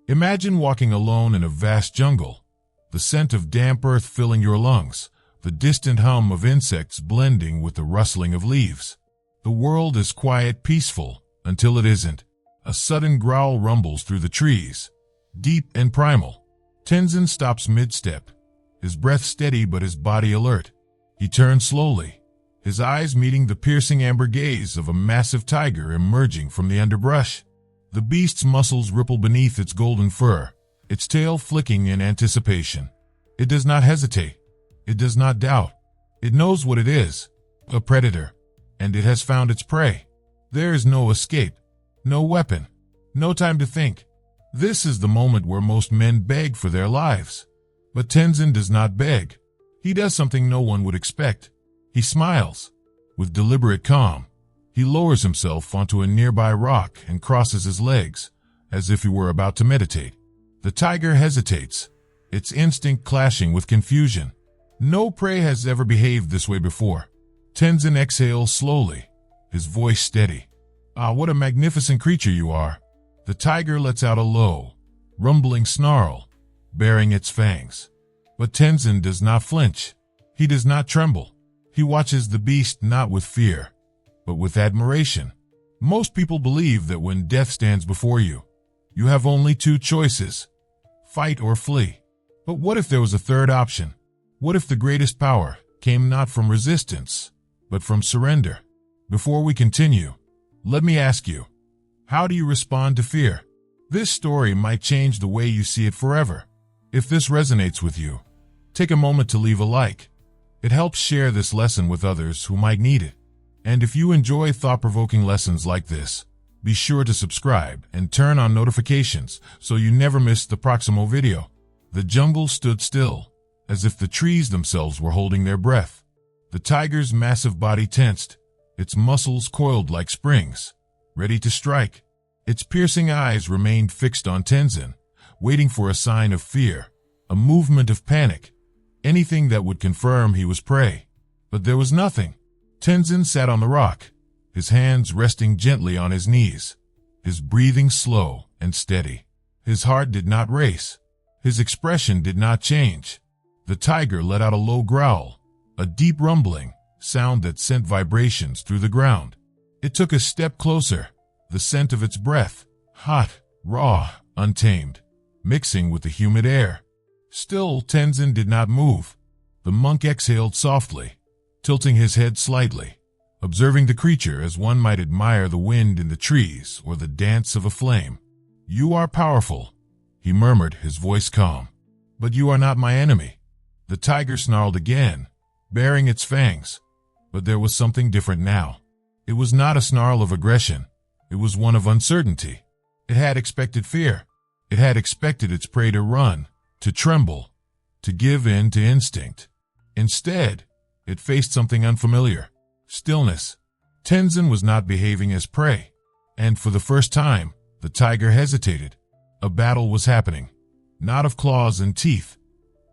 Imagine walking alone in a vast jungle, the scent of damp earth filling your lungs, the distant hum of insects blending with the rustling of leaves. The world is quiet, peaceful, until it isn't. A sudden growl rumbles through the trees, deep and primal. Tenzin stops mid-step, his breath steady but his body alert. He turns slowly, his eyes meeting the piercing amber gaze of a massive tiger emerging from the underbrush. The beast's muscles ripple beneath its golden fur, its tail flicking in anticipation. It does not hesitate. It does not doubt. It knows what it is, a predator, and it has found its prey. There is no escape, no weapon, no time to think. This is the moment where most men beg for their lives. But Tenzin does not beg. He does something no one would expect. He smiles. With deliberate calm, he lowers himself onto a nearby rock and crosses his legs, as if he were about to meditate. The tiger hesitates, its instinct clashing with confusion. No prey has ever behaved this way before. Tenzin exhales slowly, his voice steady. "Ah, what a magnificent creature you are." The tiger lets out a low, rumbling snarl, baring its fangs. But Tenzin does not flinch. He does not tremble. He watches the beast not with fear, but with admiration. Most people believe that when death stands before you, you have only two choices: fight or flee. But what if there was a third option? What if the greatest power came not from resistance, but from surrender? Before we continue, let me ask you, how do you respond to fear? This story might change the way you see it forever. If this resonates with you, take a moment to leave a like. It helps share this lesson with others who might need it. And if you enjoy thought-provoking lessons like this, be sure to subscribe and turn on notifications so you never miss the proximo video. The jungle stood still, as if the trees themselves were holding their breath. The tiger's massive body tensed, its muscles coiled like springs, ready to strike. Its piercing eyes remained fixed on Tenzin, waiting for a sign of fear, a movement of panic, anything that would confirm he was prey. But there was nothing. Tenzin sat on the rock, his hands resting gently on his knees, his breathing slow and steady. His heart did not race. His expression did not change. The tiger let out a low growl, a deep rumbling sound that sent vibrations through the ground. It took a step closer, the scent of its breath, hot, raw, untamed, mixing with the humid air. Still, Tenzin did not move. The monk exhaled softly, tilting his head slightly, observing the creature as one might admire the wind in the trees or the dance of a flame. "You are powerful," he murmured, his voice calm. "But you are not my enemy." The tiger snarled again, baring its fangs. But there was something different now. It was not a snarl of aggression. It was one of uncertainty. It had expected fear. It had expected its prey to run, to tremble, to give in to instinct. Instead, it faced something unfamiliar: stillness. Tenzin was not behaving as prey. And for the first time, the tiger hesitated. A battle was happening, not of claws and teeth,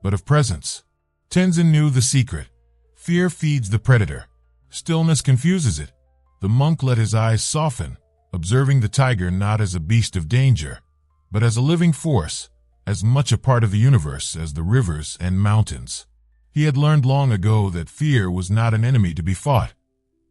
but of presence. Tenzin knew the secret. Fear feeds the predator. Stillness confuses it. The monk let his eyes soften, observing the tiger not as a beast of danger, but as a living force, as much a part of the universe as the rivers and mountains. He had learned long ago that fear was not an enemy to be fought,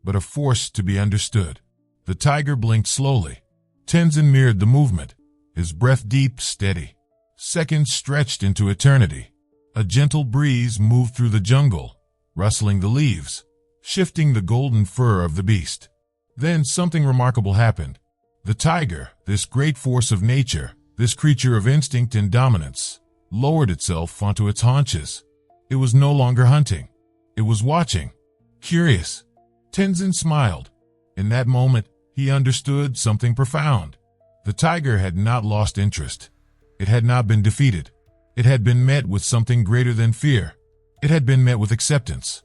but a force to be understood. The tiger blinked slowly. Tenzin mirrored the movement, his breath deep, steady. Seconds stretched into eternity. A gentle breeze moved through the jungle, rustling the leaves, shifting the golden fur of the beast. Then something remarkable happened. The tiger, this great force of nature, this creature of instinct and dominance, lowered itself onto its haunches. It was no longer hunting. It was watching, curious. Tenzin smiled. In that moment, he understood something profound. The tiger had not lost interest. It had not been defeated. It had been met with something greater than fear. It had been met with acceptance.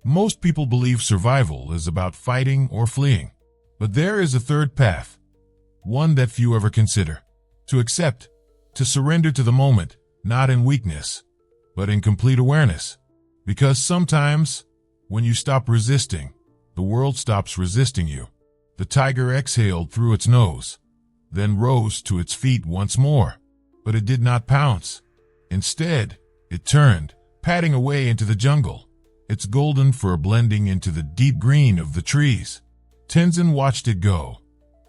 Most people believe survival is about fighting or fleeing. But there is a third path, one that few ever consider. To accept, to surrender to the moment, not in weakness, but in complete awareness. Because sometimes, when you stop resisting, the world stops resisting you. The tiger exhaled through its nose, then rose to its feet once more. but it did not pounce. Instead, it turned, padding away into the jungle, its golden fur blending into the deep green of the trees. Tenzin watched it go,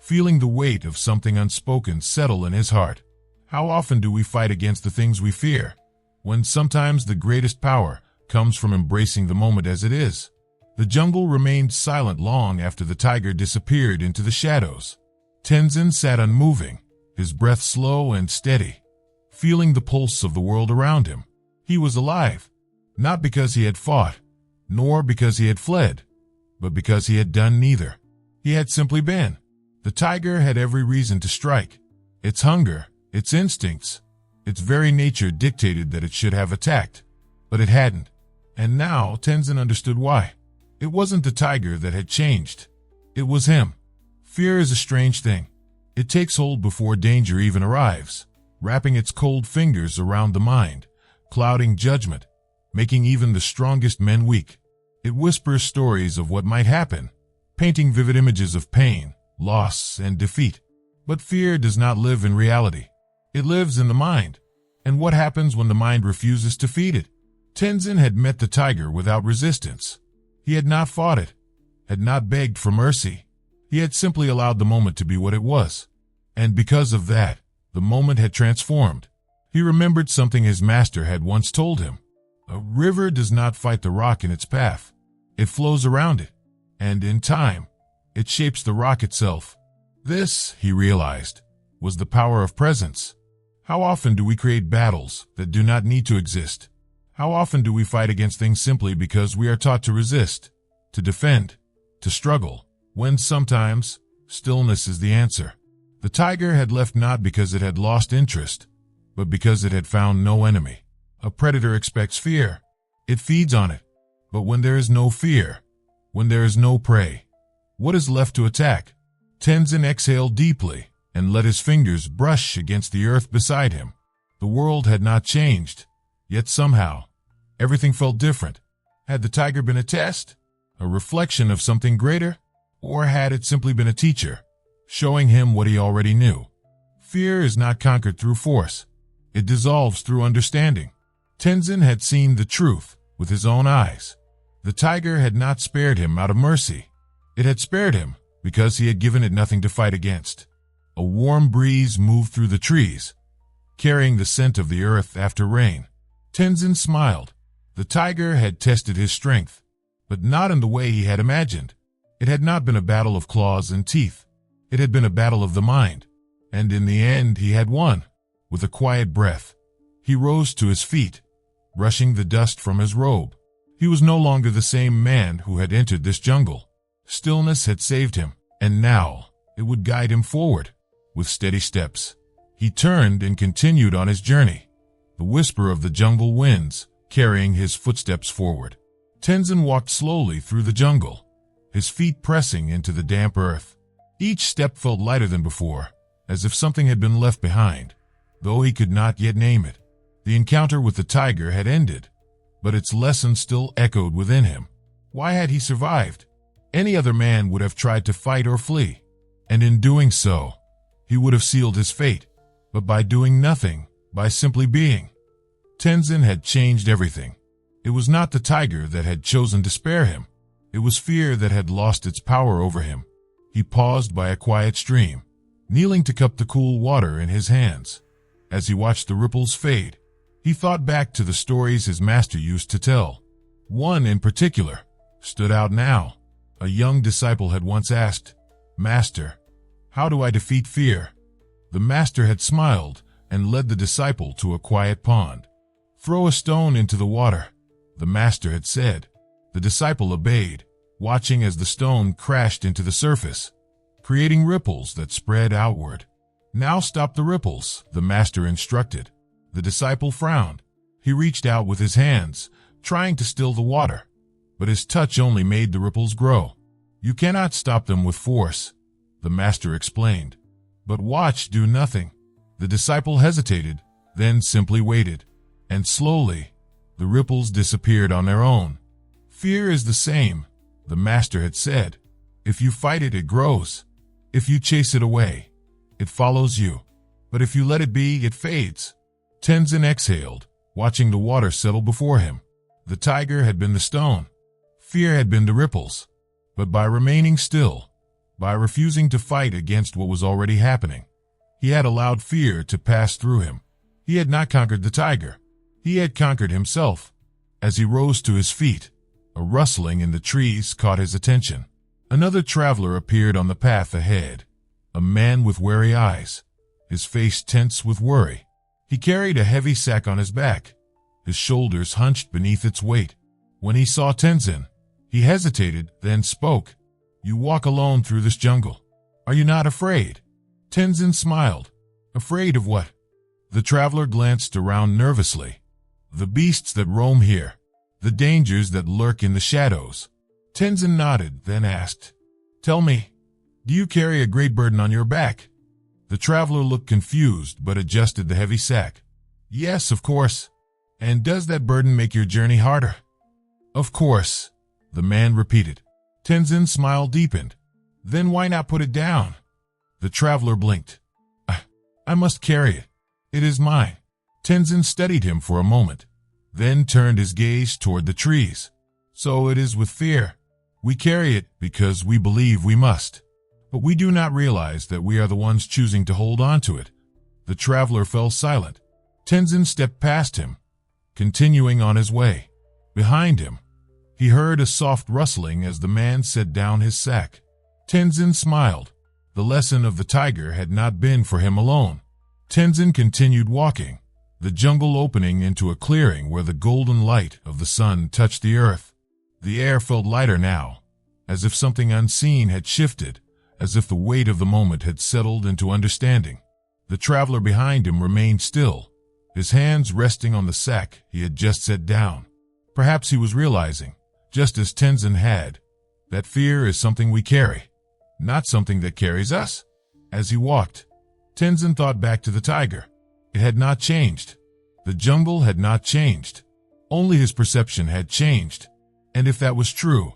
feeling the weight of something unspoken settle in his heart. How often do we fight against the things we fear, when sometimes the greatest power comes from embracing the moment as it is? The jungle remained silent long after the tiger disappeared into the shadows. Tenzin sat unmoving, his breath slow and steady, feeling the pulse of the world around him. He was alive, not because he had fought, nor because he had fled, but because he had done neither. He had simply been. The tiger had every reason to strike. Its hunger, its instincts, its very nature dictated that it should have attacked, but it hadn't. And now Tenzin understood why. It wasn't the tiger that had changed. It was him. Fear is a strange thing. It takes hold before danger even arrives, wrapping its cold fingers around the mind, clouding judgment, making even the strongest men weak. It whispers stories of what might happen, painting vivid images of pain, loss, and defeat. But fear does not live in reality. It lives in the mind. And what happens when the mind refuses to feed it? Tenzin had met the tiger without resistance. He had not fought it, had not begged for mercy. He had simply allowed the moment to be what it was. And because of that, the moment had transformed. He remembered something his master had once told him. A river does not fight the rock in its path. It flows around it, and in time, it shapes the rock itself. This, he realized, was the power of presence. How often do we create battles that do not need to exist? How often do we fight against things simply because we are taught to resist, to defend, to struggle, when sometimes stillness is the answer? The tiger had left not because it had lost interest, but because it had found no enemy. A predator expects fear. It feeds on it. But when there is no fear, when there is no prey, what is left to attack? Tenzin exhaled deeply and let his fingers brush against the earth beside him. The world had not changed, yet somehow, everything felt different. Had the tiger been a test, a reflection of something greater, or had it simply been a teacher, showing him what he already knew? Fear is not conquered through force. It dissolves through understanding. Tenzin had seen the truth with his own eyes. The tiger had not spared him out of mercy. It had spared him because he had given it nothing to fight against. A warm breeze moved through the trees, carrying the scent of the earth after rain. Tenzin smiled. The tiger had tested his strength, but not in the way he had imagined. It had not been a battle of claws and teeth. It had been a battle of the mind. And in the end, he had won. With a quiet breath, he rose to his feet, brushing the dust from his robe. He was no longer the same man who had entered this jungle. Stillness had saved him, and now it would guide him forward. With steady steps, he turned and continued on his journey, the whisper of the jungle winds carrying his footsteps forward. Tenzin walked slowly through the jungle, his feet pressing into the damp earth. Each step felt lighter than before, as if something had been left behind, though he could not yet name it. The encounter with the tiger had ended, but its lesson still echoed within him. Why had he survived? Any other man would have tried to fight or flee, and in doing so, he would have sealed his fate. But by doing nothing, by simply being, Tenzin had changed everything. It was not the tiger that had chosen to spare him. It was fear that had lost its power over him. He paused by a quiet stream, kneeling to cup the cool water in his hands. As he watched the ripples fade, he thought back to the stories his master used to tell. One in particular stood out now. A young disciple had once asked, "Master, how do I defeat fear?" The master had smiled and led the disciple to a quiet pond. "Throw a stone into the water," the master had said. The disciple obeyed, watching as the stone crashed into the surface, creating ripples that spread outward. "Now stop the ripples," the master instructed. The disciple frowned. He reached out with his hands, trying to still the water, but his touch only made the ripples grow. "You cannot stop them with force," the master explained. "But watch do nothing." The disciple hesitated, then simply waited, and slowly, the ripples disappeared on their own. "Fear is the same," the master had said. "If you fight it, it grows. If you chase it away, it follows you." But if you let it be, it fades. Tenzin exhaled, watching the water settle before him. The tiger had been the stone. Fear had been the ripples. But by remaining still, by refusing to fight against what was already happening, he had allowed fear to pass through him. He had not conquered the tiger. He had conquered himself. As he rose to his feet, a rustling in the trees caught his attention. Another traveler appeared on the path ahead, a man with wary eyes, his face tense with worry. He carried a heavy sack on his back, his shoulders hunched beneath its weight. When he saw Tenzin, he hesitated, then spoke. "You walk alone through this jungle. Are you not afraid?" Tenzin smiled. "Afraid of what?" The traveler glanced around nervously. "The beasts that roam here, the dangers that lurk in the shadows." Tenzin nodded, then asked, "Tell me, do you carry a great burden on your back?" The traveler looked confused but adjusted the heavy sack. "Yes, of course. And does that burden make your journey harder?" "Of course," the man repeated. Tenzin's smile deepened. "Then why not put it down?" The traveler blinked. I must carry it. It is mine." Tenzin studied him for a moment, then turned his gaze toward the trees. "So it is with fear. We carry it because we believe we must. But we do not realize that we are the ones choosing to hold on to it." The traveler fell silent. Tenzin stepped past him, continuing on his way. Behind him, he heard a soft rustling as the man set down his sack. Tenzin smiled. The lesson of the tiger had not been for him alone. Tenzin continued walking, the jungle opening into a clearing where the golden light of the sun touched the earth. The air felt lighter now, as if something unseen had shifted, as if the weight of the moment had settled into understanding. The traveler behind him remained still, his hands resting on the sack he had just set down. Perhaps he was realizing, just as Tenzin had, that fear is something we carry, not something that carries us. As he walked, Tenzin thought back to the tiger. It had not changed. The jungle had not changed. Only his perception had changed. And if that was true,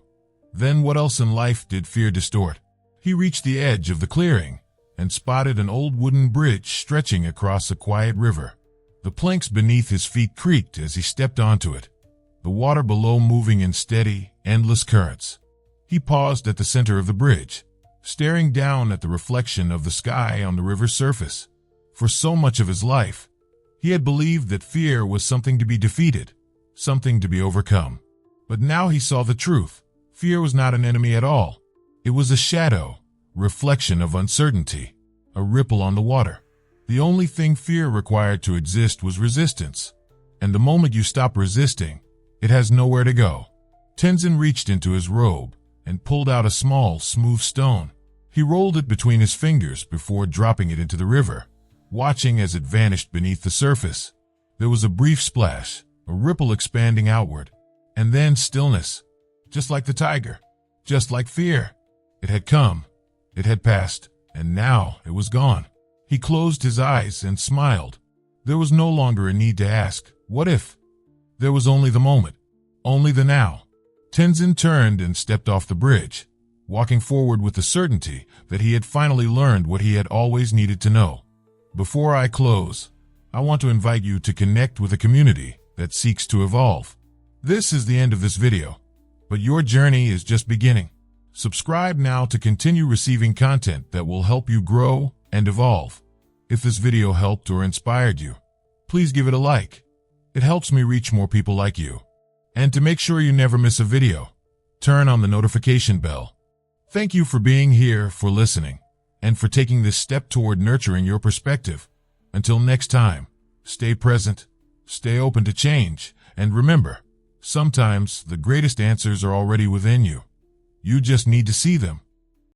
then what else in life did fear distort? He reached the edge of the clearing and spotted an old wooden bridge stretching across a quiet river. The planks beneath his feet creaked as he stepped onto it, the water below moving in steady, endless currents. He paused at the center of the bridge, staring down at the reflection of the sky on the river's surface. For so much of his life, he had believed that fear was something to be defeated, something to be overcome. But now he saw the truth. Fear was not an enemy at all. It was a shadow, reflection of uncertainty, a ripple on the water. The only thing fear required to exist was resistance. And the moment you stop resisting, it has nowhere to go. Tenzin reached into his robe and pulled out a small, smooth stone. He rolled it between his fingers before dropping it into the river, watching as it vanished beneath the surface. There was a brief splash, a ripple expanding outward, and then stillness. Just like the tiger, just like fear. It had come, it had passed, and now it was gone. He closed his eyes and smiled. There was no longer a need to ask, what if? There was only the moment, only the now. Tenzin turned and stepped off the bridge, walking forward with the certainty that he had finally learned what he had always needed to know. Before I close, I want to invite you to connect with a community that seeks to evolve. This is the end of this video, but your journey is just beginning. Subscribe now to continue receiving content that will help you grow and evolve. If this video helped or inspired you, please give it a like. It helps me reach more people like you. And to make sure you never miss a video, turn on the notification bell. Thank you for being here, for listening, and for taking this step toward nurturing your perspective. Until next time, stay present, stay open to change, and remember, sometimes the greatest answers are already within you. You just need to see them.